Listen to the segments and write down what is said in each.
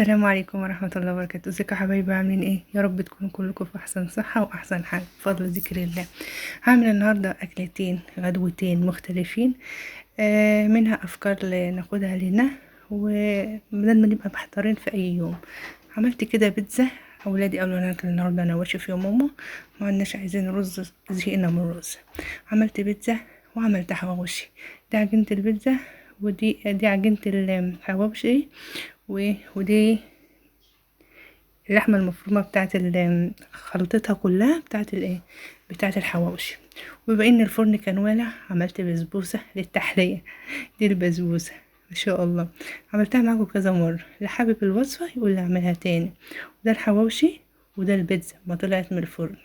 السلام عليكم ورحمة الله وبركاته. ازيكم يا حبايبي؟ عاملين ايه؟ يا رب تكونوا كلكم في احسن صحة واحسن حال بفضل ذكر الله. هعمل النهاردة اكلتين غدوتين مختلفين، منها افكار ناخدها لنا وبدل ما نبقى محتارين في اي يوم. عملت كده بيتزا. اولادي قالوا لنا النهارده نواشف في ماما، ما عندناش، عايزين رز، زهقنا من الرز. عملت بيتزا وعملت حواوشي. دي عجينة البيتزا، ودي عجينة الحواوشي، ودي اللحمة المفرومة بتاعت خلطتها كلها بتاعت الايه، بتاعت الحواوشي. وبما ان الفرن كان والع عملت بسبوسة للتحلية. دي البسبوسة ما شاء الله، عملتها معاكم كذا مرة، اللي حابب الوصفة يقول لي اعملها تاني. وده الحواوشي وده البيتزا ما طلعت من الفرن،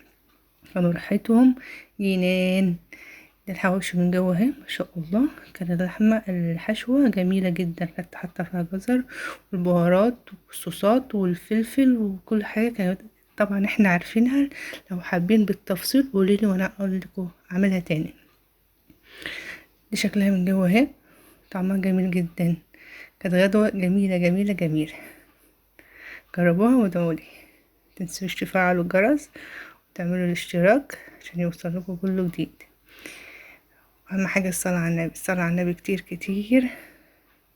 كانوا ريحتهم جنان. ده الحواوشي من جوه اهي ما شاء الله، كانت اللحمة الحشوة جميلة جدا، كانت حاطة فيها جزر والبهارات والصوصات والفلفل وكل حاجة كانت. طبعا احنا عارفينها، لو حابين بالتفصيل قوليلي وانا اقول لكم اعملها تاني. دي شكلها من جوه اهي، طعمها جميل جدا، كانت غدوة جميلة جميلة جميلة. جربوها وادعولي، متنسوش تفعلوا الجرس وتعملوا الاشتراك عشان يوصلكوا كل جديد. اهم حاجه الصلاه على النبي، الصلاه على النبي كتير كتير،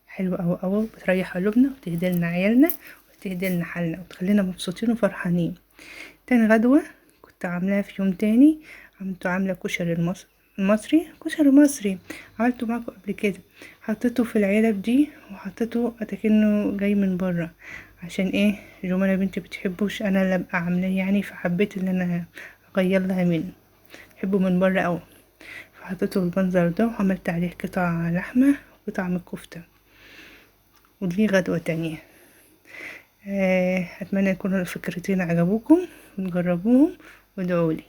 حلوه قوي قوي، بتريح قلوبنا وتهدي لنا عيالنا وتهدي لنا حالنا وتخلينا مبسوطين وفرحانين. تاني غدوه كنت عاملاها في يوم تاني، عامله كشري المصري، كشري مصري عملته معاكم قبل كده. حطيته في العلب دي وحطيته اتكنه جاي من بره، عشان ايه؟ جمانة بنتي بتحبوش، انا اللي ابقى عاملاه يعني، فحبيت ان انا اغير لها منه، بحبه من بره قوي. فحطيته بالمنظر ده وعملت عليه قطع لحمة وقطع من الكفتة. ودي غدوة تانية. اتمنى يكونوا الفكرتين عجبوكم وتجربوهم وادعولي.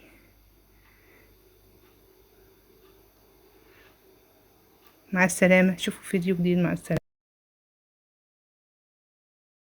مع السلامة، شوفوا فيديو جديد، مع السلامة.